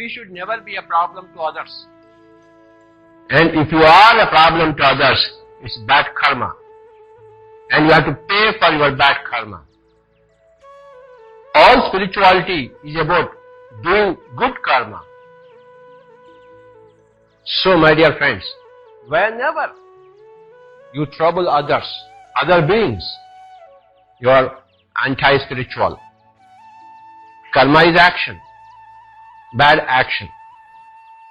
we should never be a problem to others. And if you are a problem to others, it's bad karma. And you have to pay for your bad karma. All spirituality is about doing good karma. So, my dear friends, whenever you trouble others, other beings, you are anti-spiritual. Karma is action, bad action.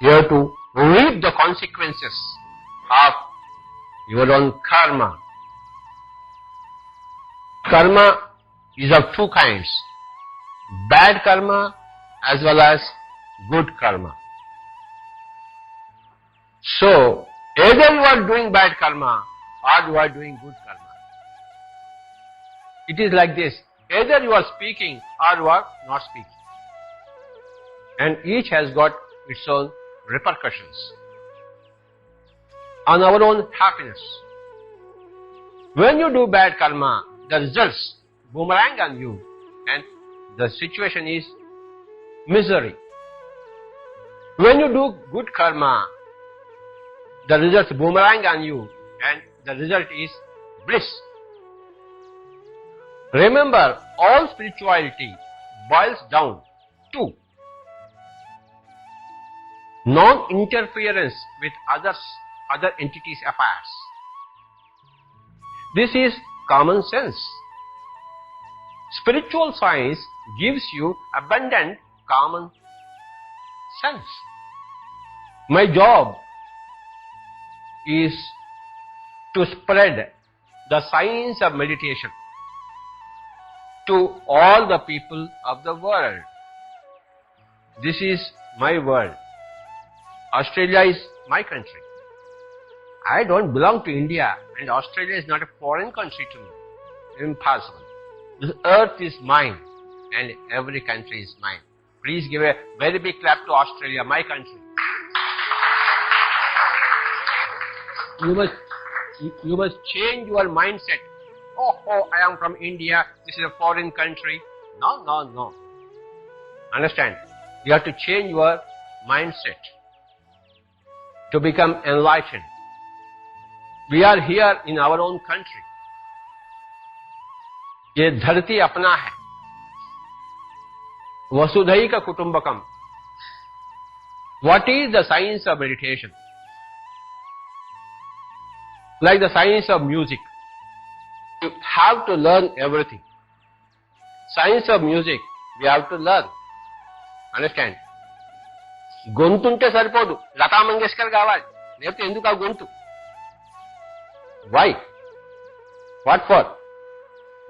You have to reap the consequences of your own karma. Karma is of two kinds, bad karma as well as good karma. So, either you are doing bad karma or you are doing good karma. It is like this, either you are speaking or you are not speaking. And each has got its own repercussions on our own happiness. When you do bad karma, the results boomerang on you and the situation is misery. When you do good karma, the results boomerang on you and the result is bliss. Remember, all spirituality boils down to non-interference with other entities' affairs. This is common sense. Spiritual science gives you abundant common sense. My job is to spread the science of meditation to all the people of the world. This is my world. Australia is my country. I don't belong to India, and Australia is not a foreign country to me. Impossible. This earth is mine, and every country is mine. Please give a very big clap to Australia, my country. You must change your mindset. Oh, I am from India, this is a foreign country. No. Understand? You have to change your mindset to become enlightened. We are here in our own country. ये धरती अपना है. Vasudhaika Kutumbakam. What is the science of meditation? Like the science of music. You have to learn everything. Science of music, we have to learn. Understand? గొంతుంటే సరిపోదు, లతా మంగేష్కర్ కావాలి, లేకపోతే ఎందుకు ఆ గొంతు? Why? What for?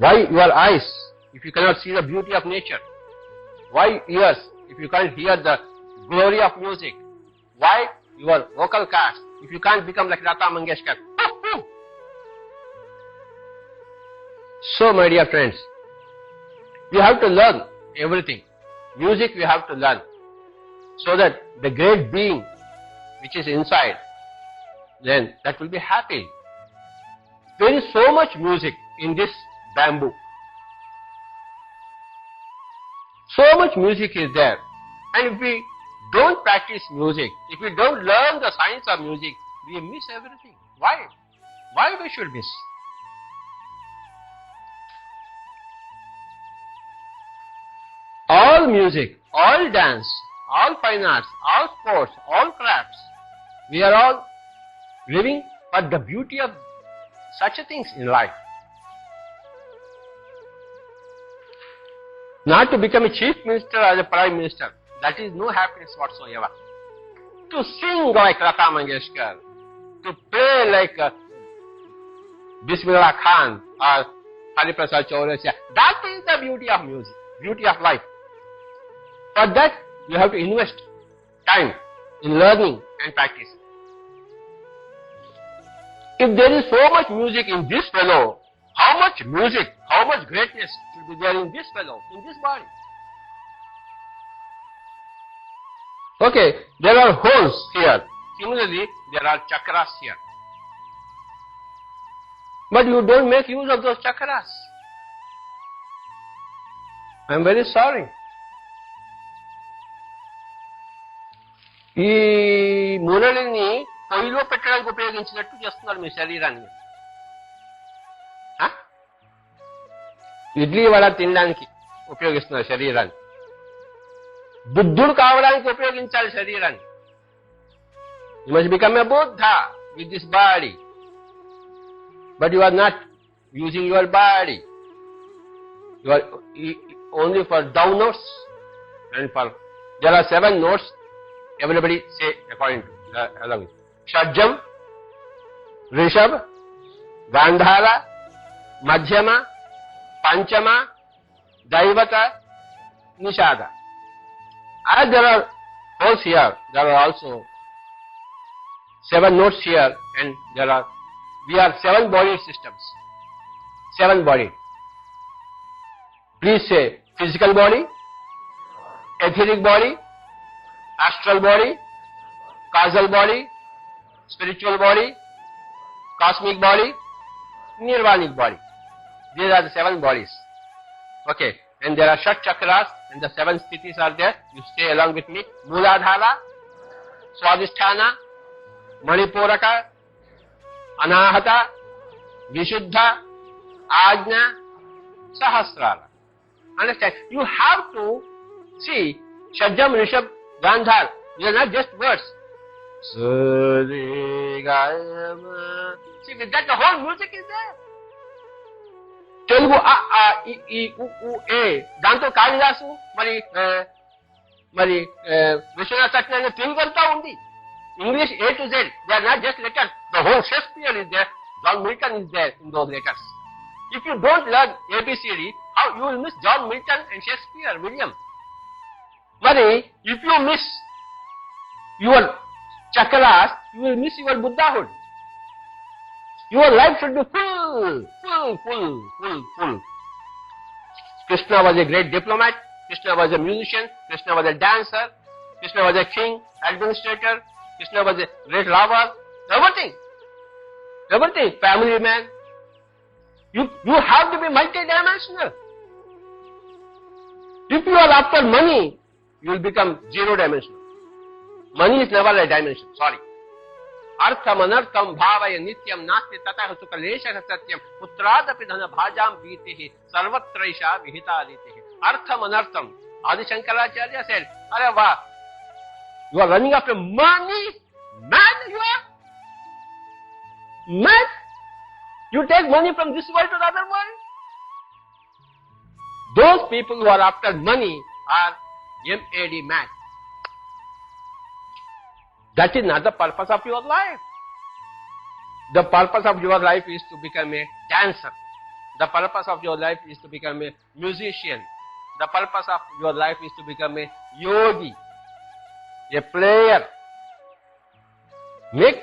Why your eyes if you cannot see the beauty of nature? Why ears if you can't hear the glory of music? Why your vocal cords if you can't become like Lata Mangeshkar? So, my dear friends, we have to learn everything. Music we have to learn, so that the great being which is inside, then that will be happy. There is so much music in this bamboo. So much music is there. And if we don't practice music, if we don't learn the science of music, we miss everything. Why? Why we should miss? All music, all dance, all fine arts, all sports, all crafts, we are all living for the beauty of such things in life. Not to become a chief minister or a prime minister, that is no happiness whatsoever. To sing like Lata Mangeshkar, to play like Bismillah Khan or Hariprasad Chaurasia, that is the beauty of music, beauty of life. For that, you have to invest time in learning and practice. If there is so much music in this fellow, how much music, how much greatness should be there in this fellow, in this body? Okay, there are holes here. Similarly, there are chakras here. But you don't make use of those chakras. I am very sorry. ఈ మురళిని పొయ్యిలో పెట్టడానికి ఉపయోగించినట్టు చేస్తున్నారు మీ శరీరాన్ని. ఇడ్లీ వడ తినడానికి ఉపయోగిస్తున్నారు శరీరాన్ని. బుద్ధుడు కావడానికి ఉపయోగించాలి శరీరాన్ని. You must become a Buddha with this body. But you are not using your body. You are only for down notes and for there are 7 notes. Everybody say according to along with Shadjam, Rishabh, Gandhara, Madhyama, Panchama, Daivata, Nishada. As there are holes here, there are also 7 notes here, and we are 7 body systems. 7 body. Please say physical body, etheric body, astral body, causal body, spiritual body, cosmic body, nirvanic body. These are the 7 bodies. Okay, and there are Shat chakras, and the 7 sthithis are there. You stay along with me. Mooladhara, Swadhisthana, Manipuraka, Anahata, Vishuddha, Ajna, Sahasrara. Understand? You have to see Shadjam, Rishabh, Gandhar. These are not just words. See, with that the whole music is there. Telugu a a I I u u a. దాంతో కాళిదాసు మరి విశ్వనాథ సత్యనారాయణ తెలుగు అంతా ఉంది. English A to Z. They are not just letters. The whole Shakespeare is there. John Milton is there in those letters. If you don't learn ABCD, how you will miss John Milton and Shakespeare, William? But if you miss your chakras, you will miss your Buddhahood. Your life should be full. Krishna was a great diplomat. Krishna was a musician. Krishna was a dancer. Krishna was a king, administrator. Krishna was a great lover. Everything. Family man. You have to be multidimensional. If you are after money, you will become 0-dimensional. Money is never a dimension. Sorry. Artham anartham bhavaya nityam nasti tatah sukalesha satyam putradapi dhana bhajam vitihi sarvatraisha vihita aditihi. Artham anartham. Adi Shankaracharya said, "Arey wow, you are running after money? Mad you are? Mad? You take money from this world to the other world?" Those people who are after money are MAD, mad. That is not the purpose of your life. The purpose of your life is to become a dancer. The purpose of your life is to become a musician. The purpose of your life is to become a yogi, a player. Make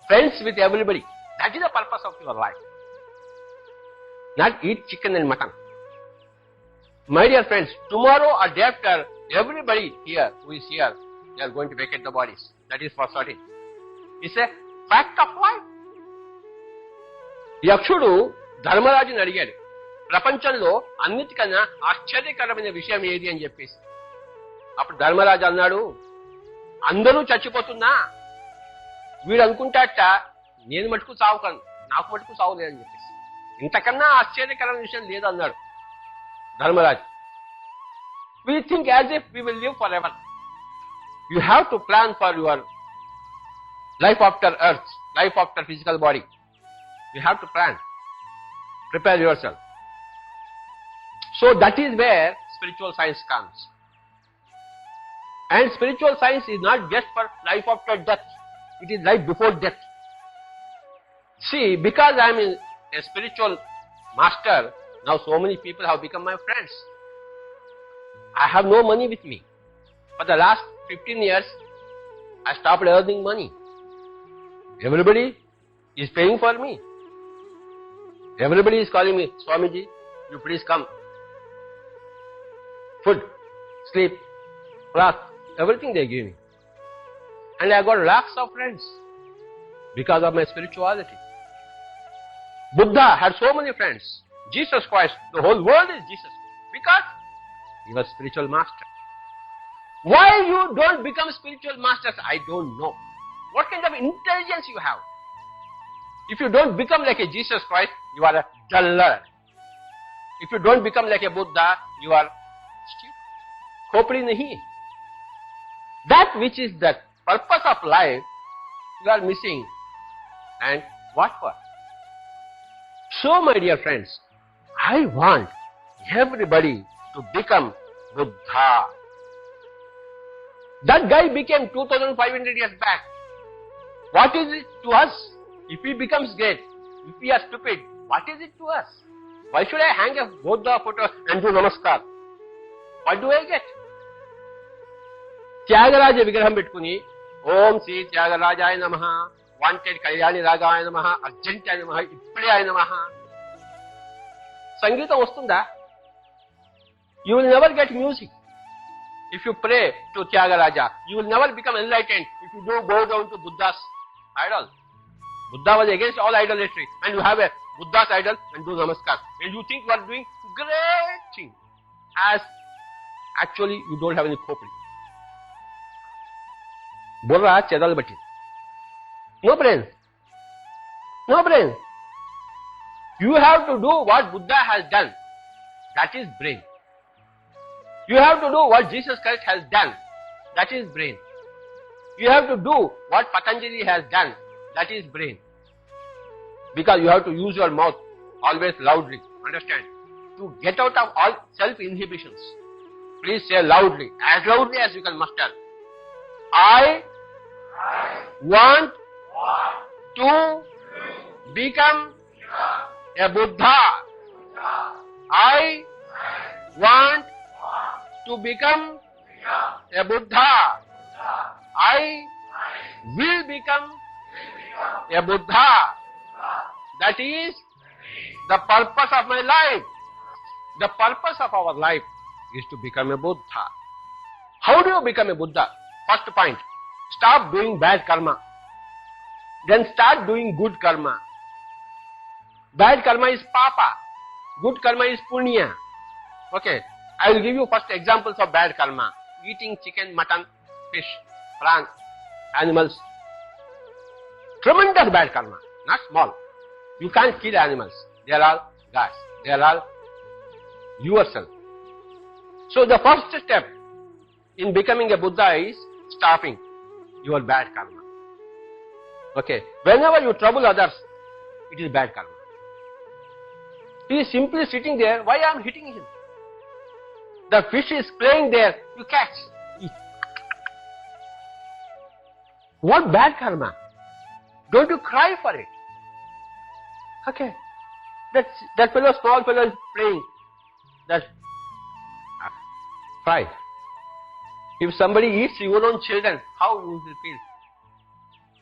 friends with everybody. That is the purpose of your life. Not eat chicken and mutton. My dear friends, tomorrow or day after, everybody here who is here, they are going to vacate the bodies. That is for certain. It's a fact of life. యక్షుడు ధర్మరాజుని అడిగాడు, ప్రపంచంలో అన్నిటికన్నా ఆశ్చర్యకరమైన విషయం ఏది అని చెప్పేసి. అప్పుడు ధర్మరాజు అన్నాడు, అందరూ చచ్చిపోతున్నా వీడు అనుకుంటాట నేను మటుకు సావుకాను, నాకు మటుకు సావు లేదని చెప్పేసి. ఇంతకన్నా ఆశ్చర్యకరమైన విషయం లేదన్నాడు Dharmaraju. We think as if we will live forever. You have to plan for your life after earth, life after physical body. You have to plan. Prepare yourself. So that is where spiritual science comes. And spiritual science is not just for life after death. It is life before death. See, because I am a spiritual master, now so many people have become my friends. I have no money with me. For the last 15 years, I stopped earning money. Everybody is paying for me. Everybody is calling me, Swamiji, you please come. Food, sleep, cloth, everything they give me. And I got lakhs of friends because of my spirituality. Buddha had so many friends. Jesus Christ, the whole world is Jesus because he was spiritual master. Why you don't become spiritual masters? I don't know. What kind of intelligence you have? If you don't become like a Jesus Christ, you are a dullard. If you don't become like a Buddha, you are stupid. Khopri nahi. That which is the purpose of life, you are missing. And what for? So, my dear friends, I want everybody to become Buddha. That guy became 2500 years back. What is it to us? If he becomes great, if we are stupid, what is it to us? Why should I hang a Buddha photo and do namaskar? What do I get? Tyagaraja Vigraham Petkuni, Om Sri Tyagaraja Namaha, Wanted Kalyani Ragaya Namaha, Argentaya Namaha, Ippadaya Namaha. Sangeeta Ostunda. You will never get music. If you pray to Tyagaraja, you will never become enlightened if you do bow down to Buddha's idol. Buddha was against all idolatry, and you have a Buddha's idol and do namaskar. And you think you are doing great thing, as actually you don't have any khopri. Borra chedal bati. No brain. No brain. You have to do what Buddha has done. That is brain. You have to do what Jesus Christ has done. That is brain. You have to do what Patanjali has done. That is brain. Because you have to use your mouth always loudly. Understand? To get out of all self-inhibitions. Please say loudly as you can muster. I want to become a Buddha. I want to become a Buddha. I will become a Buddha. That is the purpose of my life. The purpose of our life is to become a Buddha. How do you become a Buddha? First point, stop doing bad karma. Then start doing good karma. Bad karma is papa. Good karma is punya. Okay. I will give you first examples of bad karma. Eating chicken, mutton, fish, prawns, animals. Tremendous bad karma. Not small. You can't kill animals. They are all gods. They are all yourself. So the first step in becoming a Buddha is stopping your bad karma. Okay. Whenever you trouble others, it is bad karma. He is simply sitting there. Why I am hitting him? The fish is playing there. You catch. Eat. What bad karma? Don't you cry for it? Okay. That fellow, small fellow is playing. That's pride. If somebody eats your own children, how you will feel?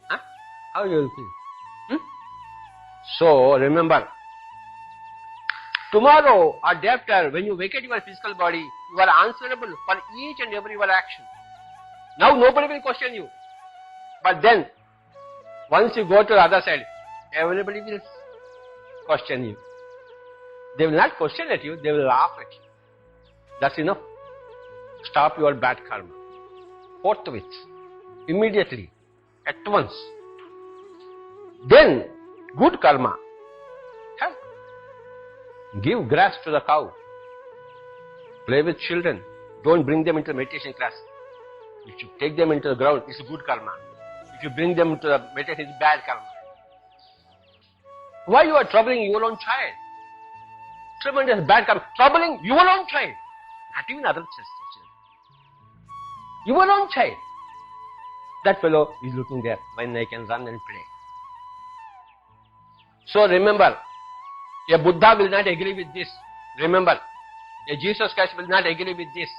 Huh? How you will feel? So remember, tomorrow or day after, when you vacate your physical body, you are answerable for each and every your action. Now nobody will question you. But then, once you go to the other side, everybody will question you. They will not question at you, they will laugh at you. That's enough. Stop your bad karma. Forthwith. Immediately. At once. Then, good karma. Help. Give grass to the cow. Play with children. Don't bring them into the meditation class. If you take them into the ground, it's good karma. If you bring them to the meditation, it's bad karma. Why you are troubling your own child? Tremendous bad karma. Troubling your own child. Not even other children. Your own child. That fellow is looking there when I can run and play. So remember, a Buddha will not agree with this. Remember, a Jesus Christ will not agree with this.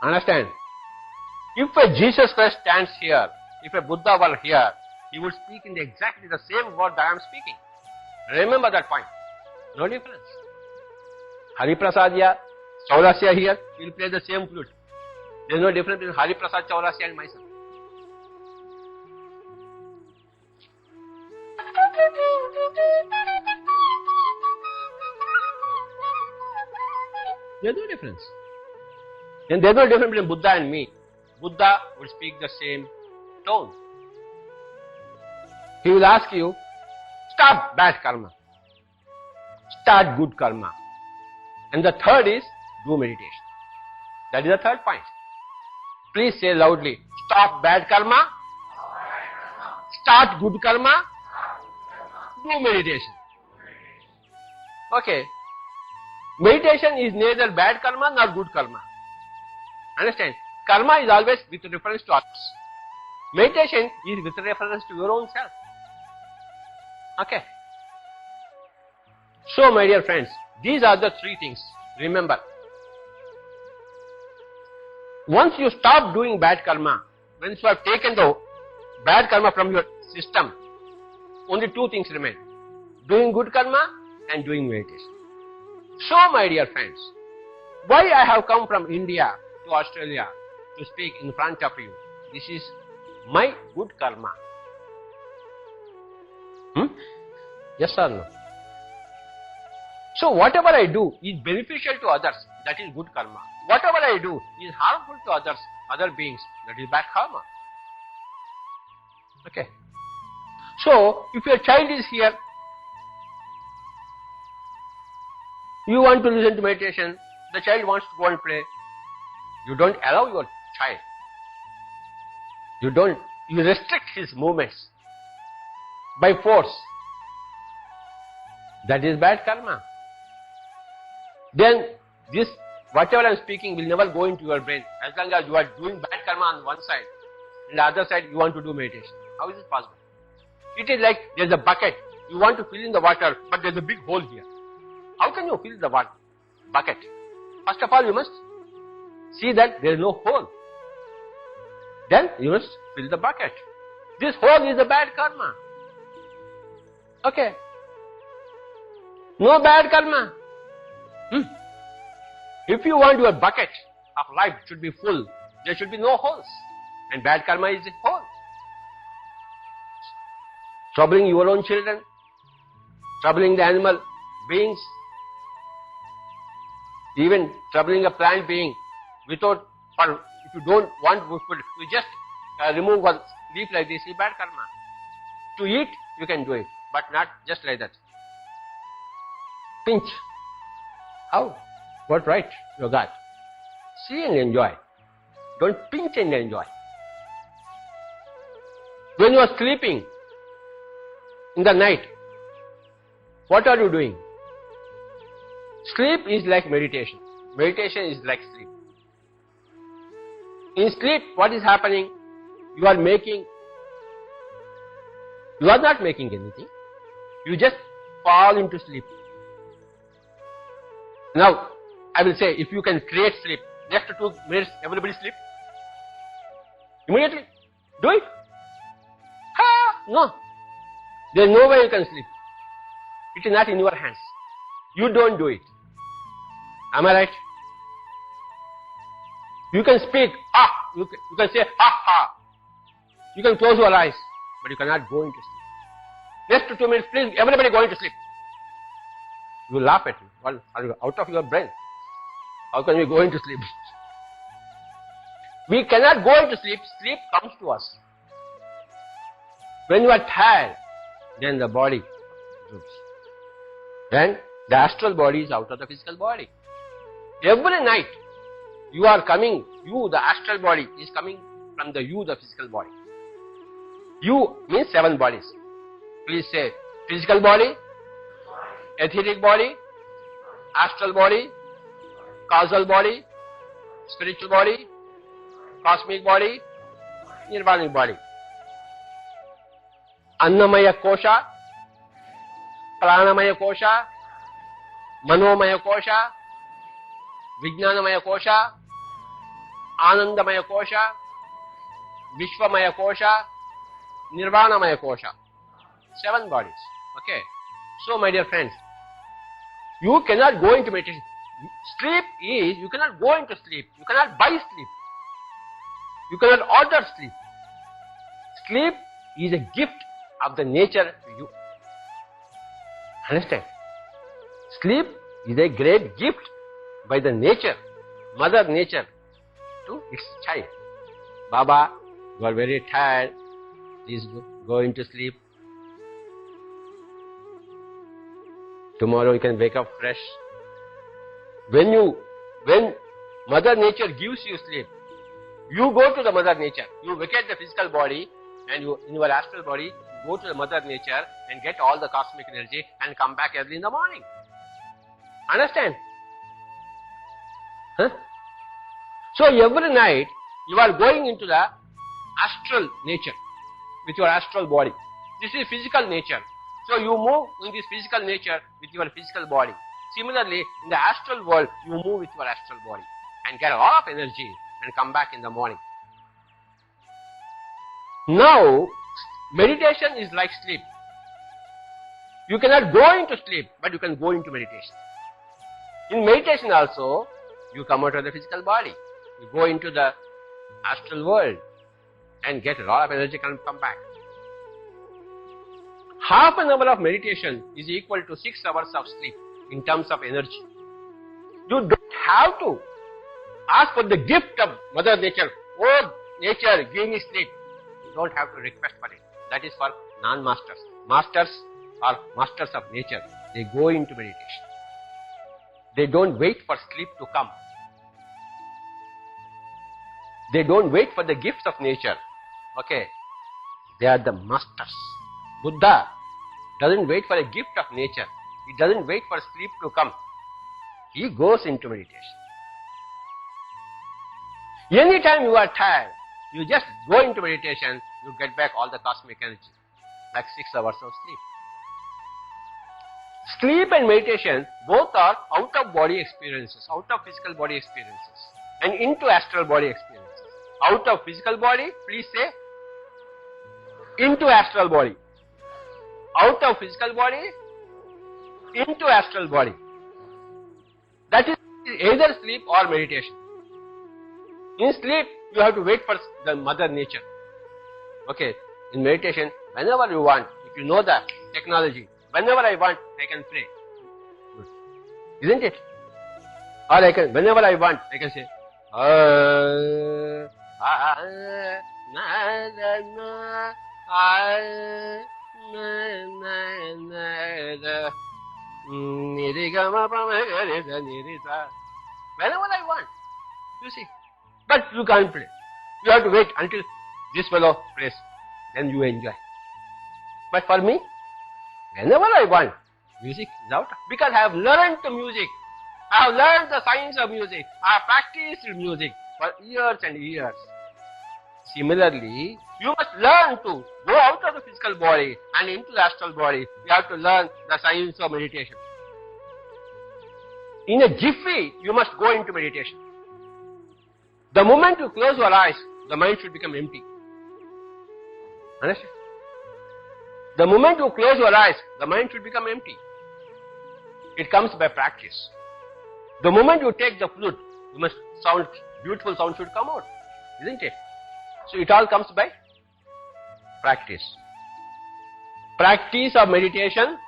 Understand? If a Jesus Christ stands here, if a Buddha were here, he would speak in exactly the same word that I am speaking. Remember that point. No difference. Hari Prasadya, Chaurasya here, he will play the same flute. There is no difference between Hari Prasad Chaurasya and myself. There is no difference. then there's no difference between Buddha and me. Buddha will speak the same tone. He will ask you, stop bad karma, start good karma. And the third is, do meditation. That is the third point. Please say loudly, stop bad karma, start good karma, do meditation. Okay. Meditation is neither bad karma nor good karma. Understand? Karma is always with reference to others. Meditation is with reference to your own self. Okay. So, my dear friends, these are the three things. Remember, once you stop doing bad karma, once you have taken the bad karma from your system, only two things remain: doing good karma and doing meditation. So, my dear friends, why I have come from India to Australia to speak in front of you? This is my good karma. Yes or no? So whatever I do is beneficial to others, that is good karma. Whatever I do is harmful to others, other beings, that is bad karma. Okay. So if your child is here, you want to listen to meditation, the child wants to go and play, you don't allow your child. You restrict his movements by force. That is bad karma. Then this, whatever I am speaking, will never go into your brain as long as you are doing bad karma on one side and the other side you want to do meditation. How is it possible? It is like there is a bucket, you want to fill in the water, but there is a big hole here. How can you fill the bucket? First of all, you must see that there is no hole. Then you must fill the bucket. This hole is a bad karma. Okay. No bad karma. If you want your bucket of life should be full, there should be no holes. And bad karma is a hole. Troubling your own children, troubling the animal beings, even troubling a plant being without, or if you don't want food, you just remove one leaf like this, is bad karma. To eat, you can do it, but not just like that. Pinch. How? What right you got? See and enjoy. Don't pinch and enjoy. When you are sleeping in the night, what are you doing? Sleep is like meditation. Meditation is like sleep. In sleep, what is happening? You are not making anything. You just fall into sleep. Now, I will say, if you can create sleep, next 2 minutes, everybody sleep. Immediately. Do it. No. There is no way you can sleep. It is not in your hands. You don't do it. Am I right? You can speak, you can say, You can close your eyes, but you cannot go into sleep. Next 2 minutes, please, everybody go into sleep. You will laugh at me. Well, are you out of your brain? How can we go into sleep? We cannot go into sleep. Sleep comes to us. When you are tired, then the body droops. Then the astral body is out of the physical body. Every night, the astral body is coming from the physical body. You means 7 bodies. Please say, physical body, etheric body, astral body, causal body, spiritual body, cosmic body, nirvanic body. Annamaya kosha, pranamaya kosha, manomaya kosha, vijnanamaya kosha, anandamaya kosha, vishwamaya kosha, nirvanamaya kosha. 7 bodies. Okay. So, my dear friends, you cannot go into meditation. Sleep is, you cannot go into sleep. You cannot buy sleep. You cannot order sleep. Sleep is a gift of the nature to you. Understand? Sleep is a great gift by the nature, Mother Nature, to its child. Baba, you are very tired. Please go into sleep. Tomorrow you can wake up fresh. When Mother Nature gives you sleep, you go to the Mother Nature. You vacate the physical body and in your astral body, go to the Mother Nature and get all the cosmic energy and come back early in the morning. Understand? Huh? So every night you are going into the astral nature with your astral body. This is physical nature. So you move in this physical nature with your physical body. Similarly, in the astral world, you move with your astral body and get a lot of energy and come back in the morning. Now, meditation is like sleep. You cannot go into sleep, but you can go into meditation. In meditation also, you come out of the physical body. You go into the astral world and get a lot of energy and come back. Half an hour of meditation is equal to 6 hours of sleep in terms of energy. You don't have to ask for the gift of Mother Nature. Oh, Nature, give me sleep. You don't have to request for it. That is for non-masters. Masters are masters of nature. They go into meditation. They don't wait for sleep to come. They don't wait for the gifts of nature. Okay. They are the masters. Buddha doesn't wait for a gift of nature. He doesn't wait for sleep to come. He goes into meditation. Anytime you are tired, you just go into meditation, you get back all the cosmic energy, like 6 hours of sleep. Sleep and meditation both are out of body experiences, out of physical body experiences, and into astral body experiences. Out of physical body, please say, into astral body. Out of physical body, into astral body. That is either sleep or meditation. In sleep, you have to wait for the Mother Nature. Okay, in meditation, whenever you want, if you know the technology, whenever I want, I can pray. Isn't it? Or whenever I want, I can say, whenever I want, you see. But you can't play. You have to wait until this fellow plays. Then you enjoy. But for me, whenever I want, music is out. Because I have learned the music. I have learned the science of music. I have practiced music for years and years. Similarly, you must learn to go out of the physical body and into the astral body. You have to learn the science of meditation. In a jiffy, you must go into meditation. The moment you close your eyes, the mind should become empty. Understand? The moment you close your eyes, the mind should become empty. It comes by practice. The moment you take the flute, you must sound, beautiful sound should come out. Isn't it? So it all comes by practice. Practice of meditation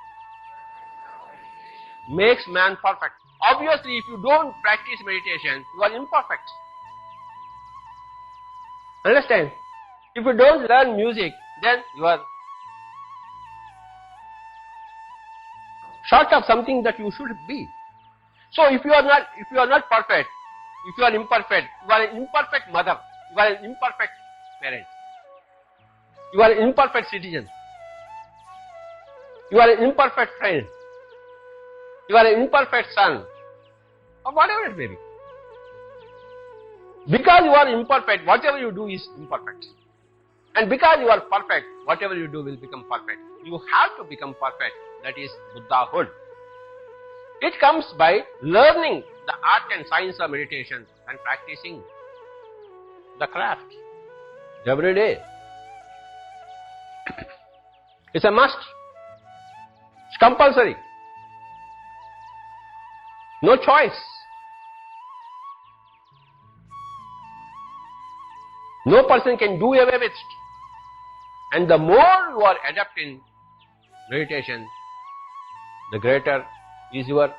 makes man perfect. Obviously, if you don't practice meditation, you are imperfect. Understand? If you don't learn music, then you are short of something that you should be. So if you are not perfect, if you are imperfect, you are an imperfect mother, you are an imperfect parent, you are an imperfect citizen, you are an imperfect friend, you are an imperfect son, or whatever it may be. Because you are imperfect, whatever you do is imperfect. And because you are perfect, whatever you do will become perfect. You have to become perfect. That is Buddhahood. It comes by learning the art and science of meditation and practicing the craft every day. It's a must. It's compulsory. No choice. No person can do away with it. And the more you are adept in meditation, the greater is your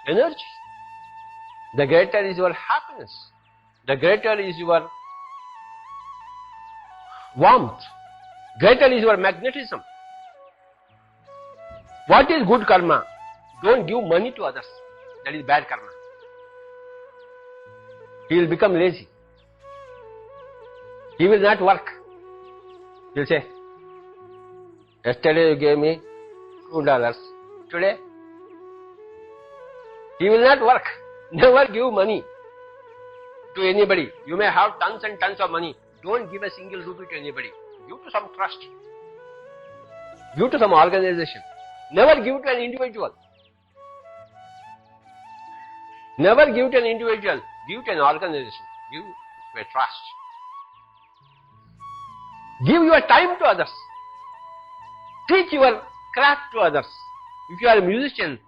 energy. The greater is your happiness. the greater is your warmth, greater is your magnetism. What is good karma? Don't give money to others. That is bad karma. He will become lazy. He will not work. He will say, yesterday you gave me $2. Today? He will not work. Never give money to anybody. You may have tons and tons of money. Don't give a single rupee to anybody. Give to some trust. Give to some organization. Never give to an individual. Never give to an individual. Give to an organization. Give to a trust. Give your time to others. Teach your craft to others. If you are a musician,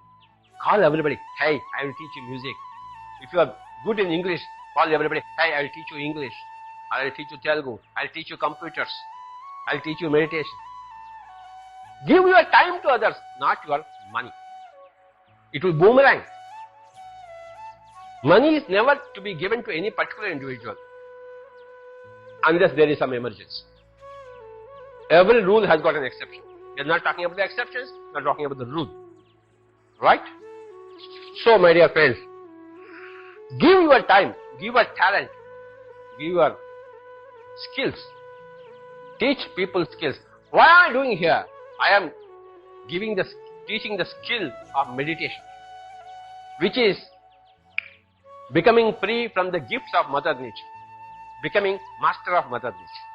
call everybody. Hey, I will teach you music. If you are good in English, call everybody. Hey, I will teach you English. I will teach you Telugu. I will teach you computers. I will teach you meditation. Give your time to others, not your money. It will boomerang. Money is never to be given to any particular individual unless there is some emergency. Every rule has got an exception. We are not talking about the exceptions, we are talking about the rule. Right? So, my dear friends, give your time, give your talent, give your skills. Teach people skills. What am I doing here? I am teaching the skill of meditation, which is becoming free from the gifts of Mother Nature, becoming master of Mother Nature,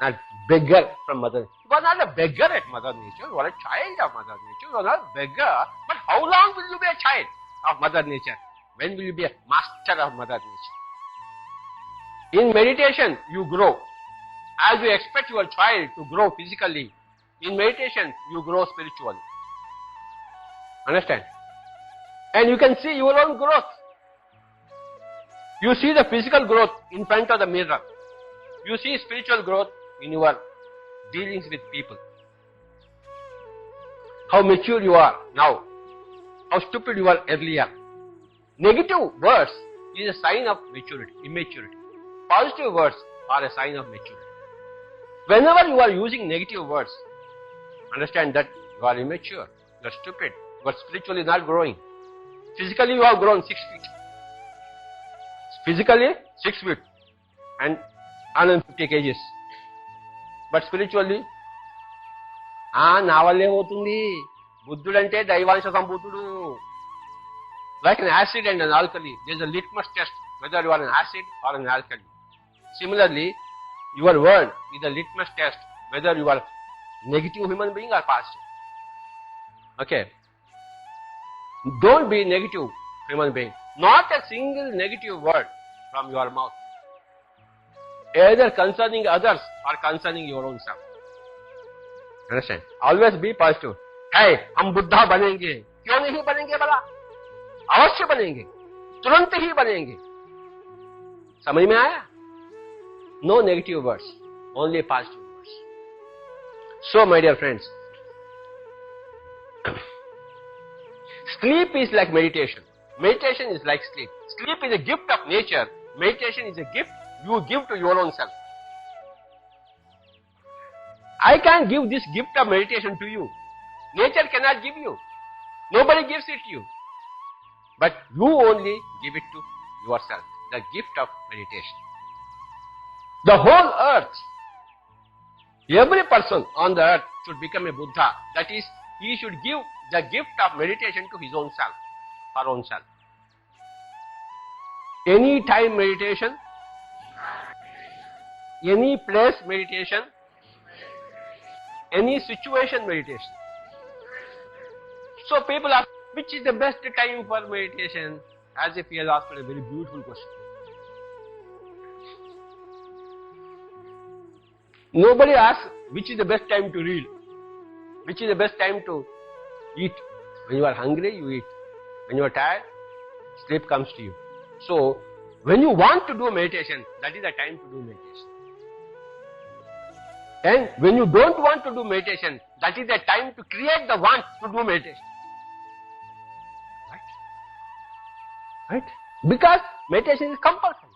not beggar from Mother Nature. You are not a beggar at Mother Nature, you are a child of Mother Nature, you are not a beggar, but how long will you be a child of Mother Nature? When will you be a master of Mother Nature? In meditation, you grow. As you expect your child to grow physically, in meditation, you grow spiritually. Understand? And you can see your own growth. You see the physical growth in front of the mirror. You see spiritual growth in your dealings with people. How mature you are now. How stupid you were earlier. Negative words is a sign of maturity, immaturity. Positive words are a sign of maturity. Whenever you are using negative words, understand that you are immature, you are stupid, you are spiritually not growing. Physically you have grown 6 feet. Physically 6 feet and 150 kgs. But spiritually, నావల్లే పోతుంది. బుద్ధుడంటే దైవాంశ సంభూతుడు. Like an acid and an alkali, there is a litmus test whether you are an acid or an alkali. Similarly, your word is a litmus test whether you are negative human being or positive. Okay. Don't be negative human being. Not a single negative word from your mouth, either concerning others or concerning your own self. Understand? Always be positive. Hey, हम बुद्धा बनेंगे. क्यों नहीं बनेंगे भला? अवश्य बनेंगे. तुरंत ही बनेंगे. समझ में आया? No negative words, only positive words. So, my dear friends, sleep is like meditation. Meditation is like sleep. Sleep is a gift of nature. Meditation is a gift you give to your own self. I can't give this gift of meditation to you. Nature cannot give you. Nobody gives it to you. But you only give it to yourself. The gift of meditation. The whole earth, every person on the earth should become a Buddha. That is, he should give the gift of meditation to his own self, her own self. Any time meditation, any place meditation, any situation meditation. So people ask, which is the best time for meditation? As if he has asked a very beautiful question. Nobody asks which is the best time to read, which is the best time to eat. When you are hungry, you eat. When you are tired, sleep comes to you. So, when you want to do meditation, that is the time to do meditation. And when you don't want to do meditation, that is the time to create the want to do meditation. Right? Right? Because meditation is compulsory.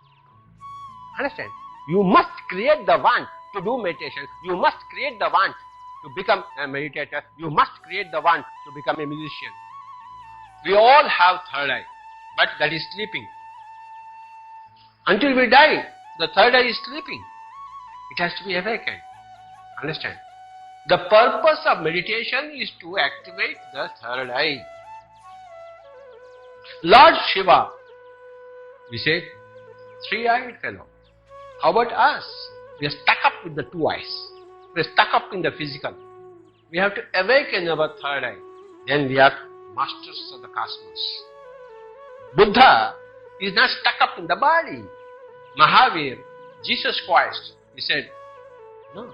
Understand? You must create the want to do meditation. You must create the want to become a meditator. You must create the want to become a musician. We all have third eye, but that is sleeping. Until we die, the third eye is sleeping. It has to be awakened. Understand? The purpose of meditation is to activate the third eye. Lord Shiva, we say, three-eyed fellow. How about us? We are stuck up with the two eyes. We are stuck up in the physical. We have to awaken our third eye. Then we are masters of the cosmos. Buddha is not stuck up in the body. Mahavir, Jesus Christ, he said, no.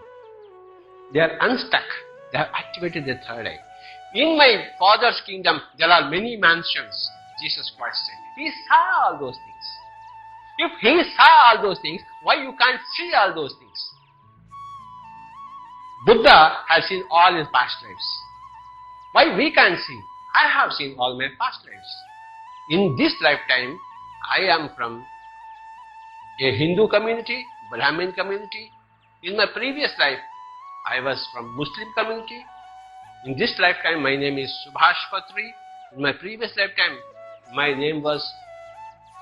They are unstuck. They have activated their third eye. In my Father's kingdom, there are many mansions, Jesus Christ said. He saw all those things. If he saw all those things, why you can't see all those things? Buddha has seen all his past lives. Why we can't see? I have seen all my past lives. In this lifetime, I am from a Hindu community, Brahmin community. In my previous life, I was from Muslim community. In this lifetime, my name is Subhash Patri. In my previous lifetime, my name was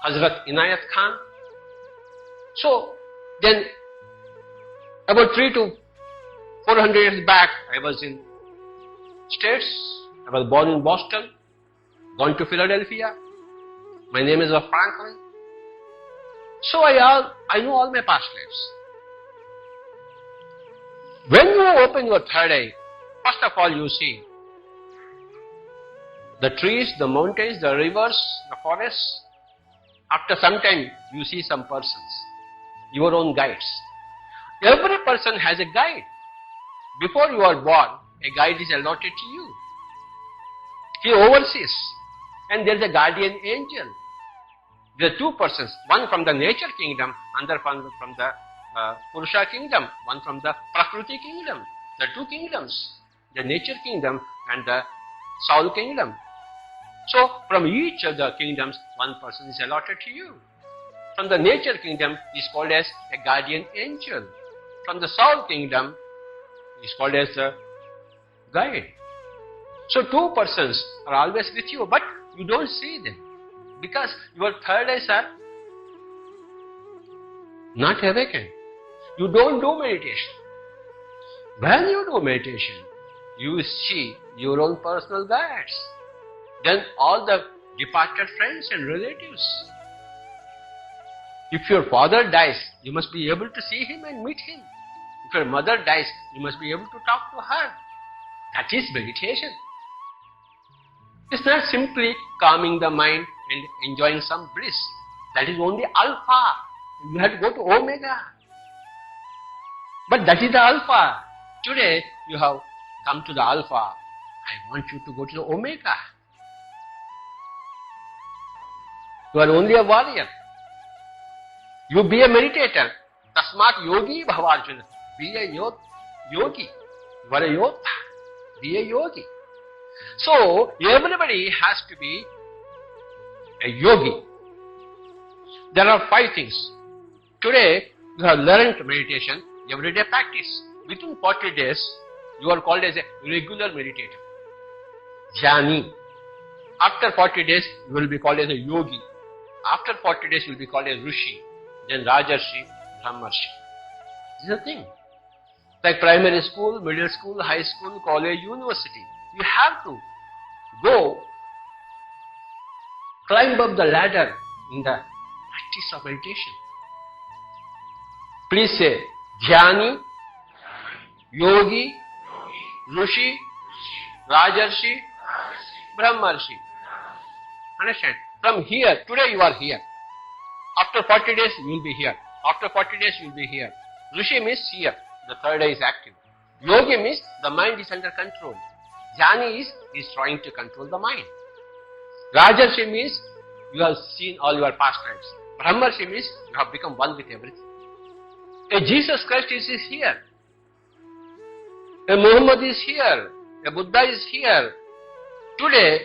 Hazrat Inayat Khan. So, then about 300 to 400 years back, I was in States. I was born in Boston, gone to Philadelphia. My name is Franklin. So I know all my past lives. When you open your third eye, first of all you see the trees, the mountains, the rivers, the forests. After some time, you see some persons, your own guides. Every person has a guide. Before you are born, a guide is allotted to you. He oversees, and there is a guardian angel. There are two persons, one from the nature kingdom, another from the Purusha kingdom, one from the Prakriti kingdom. The two kingdoms, the nature kingdom and the soul kingdom. So, from each of the kingdoms, one person is allotted to you. From the nature kingdom, he is called as a guardian angel. From the soul kingdom, he is called as a guide. So, two persons are always with you, but you don't see them because your third eyes are not awakened. You don't do meditation. When you do meditation, you see your own personal guides. Then all the departed friends and relatives. If your father dies, you must be able to see him and meet him. If your mother dies, you must be able to talk to her. That is meditation. It's not simply calming the mind and enjoying some bliss. That is only alpha. You have to go to omega. But that is the alpha. Today, you have come to the alpha. I want you to go to the omega. You are only a warrior. You be a meditator. Tasmat yogi bhavarjuna. Be a yogi. You are a yodha. Be a yogi. So, everybody has to be a yogi. There are 5 things. Today, you have learned meditation, everyday practice. Within 40 days, you are called as a regular meditator. Jnani. After 40 days, you will be called as a yogi. After 40 days, you will be called as Rishi. Then Rajarshi, Brahmarshi. This is the thing. Like primary school, middle school, high school, college, university. You have to go climb up the ladder in the practice of meditation. Please say, Jnani, Yogi, Rishi, Rajarshi, Brahmarshi. Understand? From here, today you are here. After 40 days you will be here. After 40 days you will be here. Rishi means here. The third eye is active. Yogi means the mind is under control. Jnani is trying to control the mind. Rajarshi means you have seen all your past lives. Brahmarshi means you have become one with everything. A Jesus Christ is here. A Muhammad is here. A Buddha is here. Today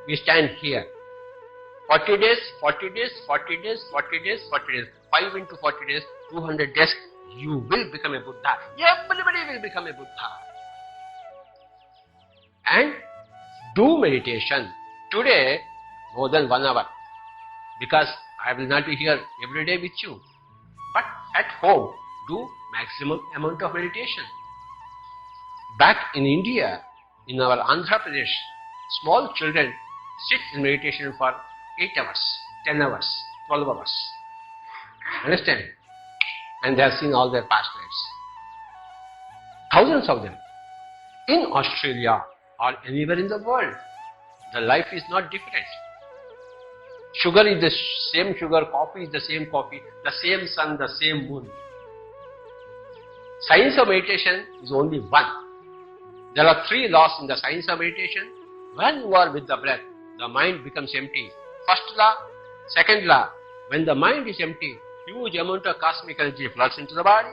we stand here. 40 days, 40 days, 40 days, 40 days, 40 days. 5 into 40 days, 200 days, you will become a Buddha. Everybody will become a Buddha. And do meditation. Today, more than 1 hour. Because I will not be here every day with you. But at home, do maximum amount of meditation. Back in India, in our Andhra Pradesh, small children sit in meditation for 8 hours, 10 hours, 12 hours. Understand? And they have seen all their past lives. Thousands of them. In Australia or anywhere in the world, the life is not different. Sugar is the same sugar, coffee is the same coffee, the same sun, the same moon. Science of meditation is only one. There are 3 laws in the science of meditation. When you are with the breath, the mind becomes empty. First law, second law, when the mind is empty, huge amount of cosmic energy floods into the body.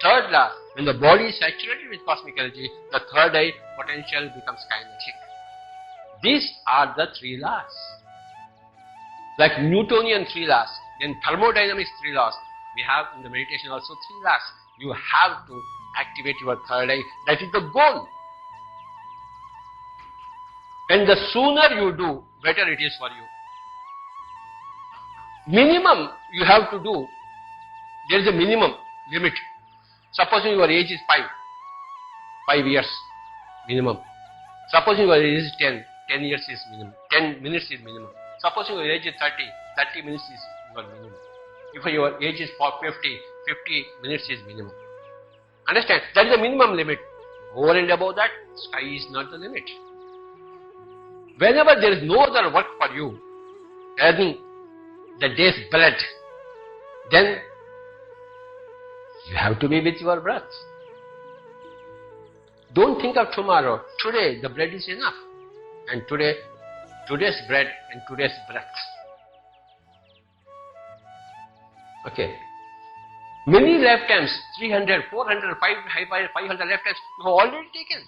Third law, when the body is saturated with cosmic energy, the third eye potential becomes kinetic. These are the 3 laws. Like Newtonian 3 laws, then thermodynamics 3 laws. We have in the meditation also 3 laws. You have to activate your third eye. That is the goal. And the sooner you do, better it is for you. Minimum you have to do, there is a minimum limit. Supposing your age is 5 years minimum. Supposing your age is 10 years is minimum, 10 minutes is minimum. Supposing your age is 30 minutes is your minimum. If your age is 50 minutes is minimum. Understand? That is the minimum limit. Over and above that, sky is not the limit. Whenever there is no other work for you, earning the day's bread, then you have to be with your breath. Don't think of tomorrow. Today the bread is enough. And today's bread and today's breath. Okay. Many lifetimes, 300, 400, 500 lifetimes, you have already taken.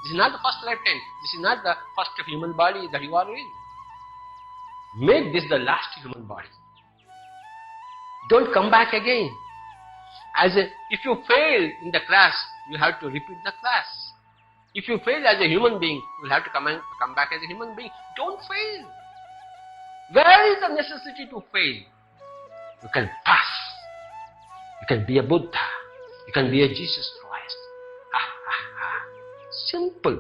This is not the first lifetime. This is not the first human body that you are in. Make this the last human body. Don't come back again. If you fail in the class, you have to repeat the class. If you fail as a human being, you will have to come back as a human being. Don't fail. Where is the necessity to fail? You can pass. You can be a Buddha. You can be a Jesus Christ. Simple.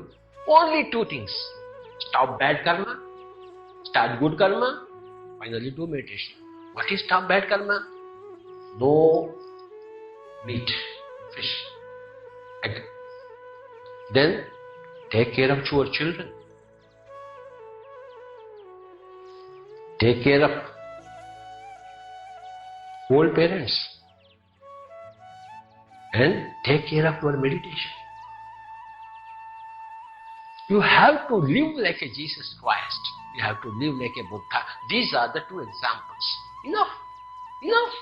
Only 2 things. Stop bad karma. Start good karma. Finally do meditation. What is stop bad karma? No meat, fish, egg. Then take care of your children. Take care of old parents. And take care of your meditation. You have to live like a Jesus Christ. You have to live like a Buddha. These are the 2 examples. Enough. Enough.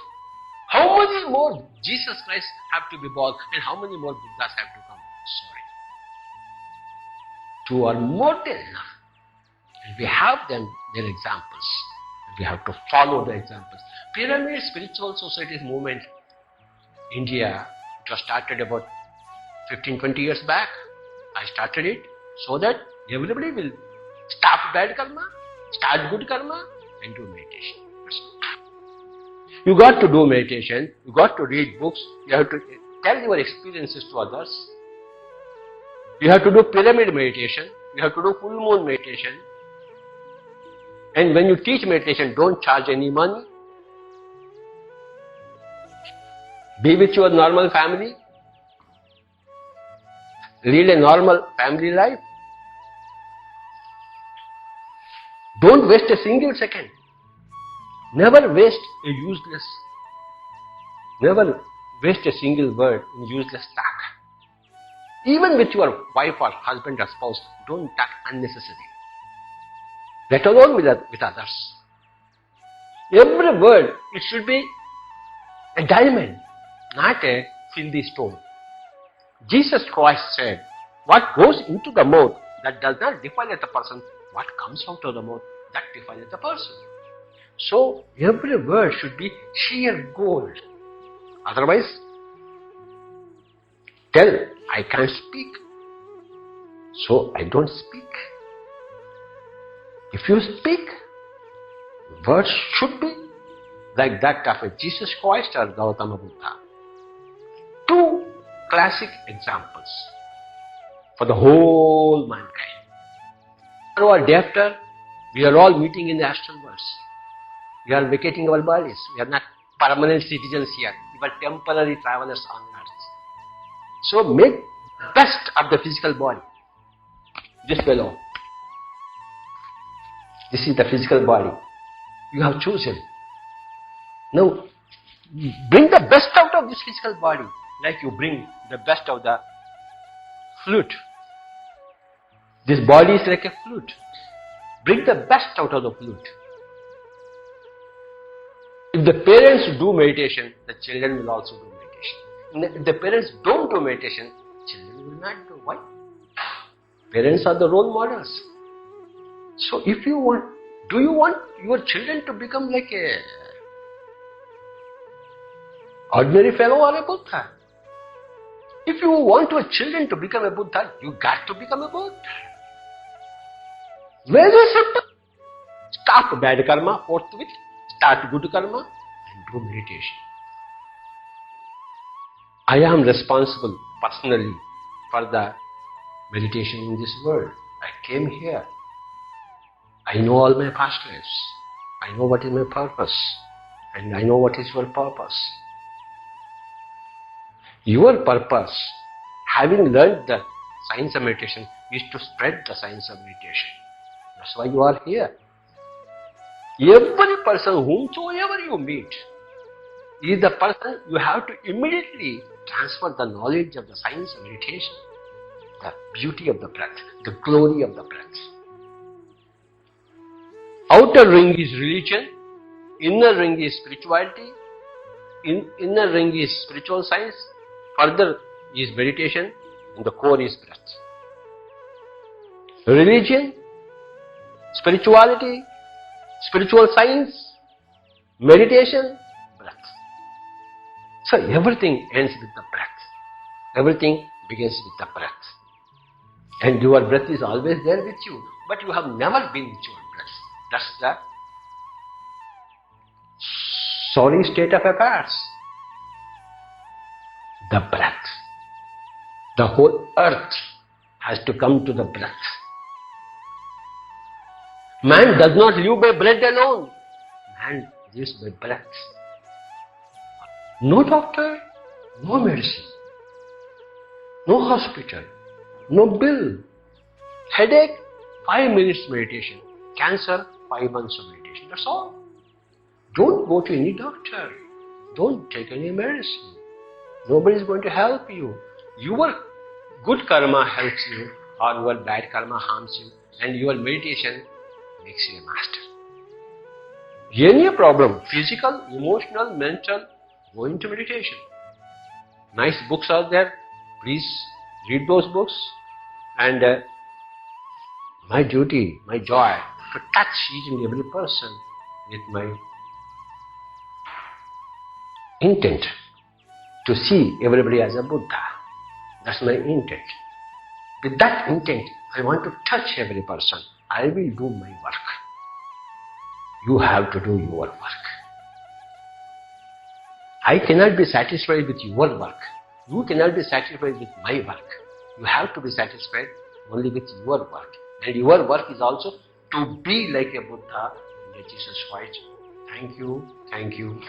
How many more Jesus Christ have to be born and how many more Buddhas have to come? Sorry. 2 are more than enough. And we have them, their examples. And we have to follow the examples. Pyramid Spiritual Societies movement, India, it was started about 15-20 years back. I started it so that everybody will stop bad karma, start good karma and do meditation. You got to do meditation, you got to read books, you have to tell your experiences to others. You have to do pyramid meditation, you have to do full moon meditation. And when you teach meditation, don't charge any money. Be with your normal family. Lead a normal family life. Don't waste a single second. Never waste a single word in useless talk. Even with your wife or husband or spouse, don't talk unnecessarily. Let alone with others. Every word, it should be a diamond, not a filthy stone. Jesus Christ said, what goes into the mouth that does not defile a person, what comes out of the mouth, That defines the person. So every word should be sheer gold. Otherwise, tell, I can't speak, so I don't speak. If you speak, words should be like that of a Jesus Christ or Gautama Buddha. Two classic examples for the whole mankind. Our day after, we are all meeting in the astral worlds. We are vacating our bodies. We are not permanent citizens here. We are temporary travelers on earth. So make best of the physical body. This fellow. This is the physical body. You have chosen. Now, bring the best out of this physical body, like you bring the best of the flute. This body is like a flute. Bring the best out of the flute. If the parents do meditation, the children will also do meditation. If the parents don't do meditation, children will not do. Why? Parents are the role models. So if you want, do you want your children to become like a ordinary fellow or a Buddha? If you want your children to become a Buddha, you got to become a Buddha. Very simple. Stop bad karma forthwith, start good karma and do meditation. I am responsible personally for the meditation in this world. I came here. I know all my past lives. I know what is my purpose. And I know what is your purpose. Your purpose, having learned the science of meditation, is to spread the science of meditation. That's why you are here. Every person, whomsoever you meet, is the person you have to immediately transfer the knowledge of the science of meditation, the beauty of the breath, the glory of the breath. Outer ring is religion, inner ring is spirituality, inner ring is spiritual science, further is meditation, and the core is breath. Religion, spirituality, spiritual science, meditation, breath. So everything ends with the breath. Everything begins with the breath. And your breath is always there with you, but you have never been with your breath. That's the sorry state of affairs. The breath. The whole earth has to come to the breath. Man does not live by bread alone. Man lives by breath. No doctor, no medicine, no hospital, no bill. Headache, 5 minutes meditation. Cancer, 5 months of meditation. That's all. Don't go to any doctor. Don't take any medicine. Nobody is going to help you. Your good karma helps you, or your bad karma harms you, and your meditation makes you a master. Any problem, physical, emotional, mental, go into meditation. Nice books are there. Please read those books. And my duty, my joy, to touch each and every person with my intent to see everybody as a Buddha. That's my intent. With that intent, I want to touch every person. I will do my work. You have to do your work. I cannot be satisfied with your work. You cannot be satisfied with my work. You have to be satisfied only with your work. And your work is also to be like a Buddha and a Jesus Christ. Thank you. Thank you.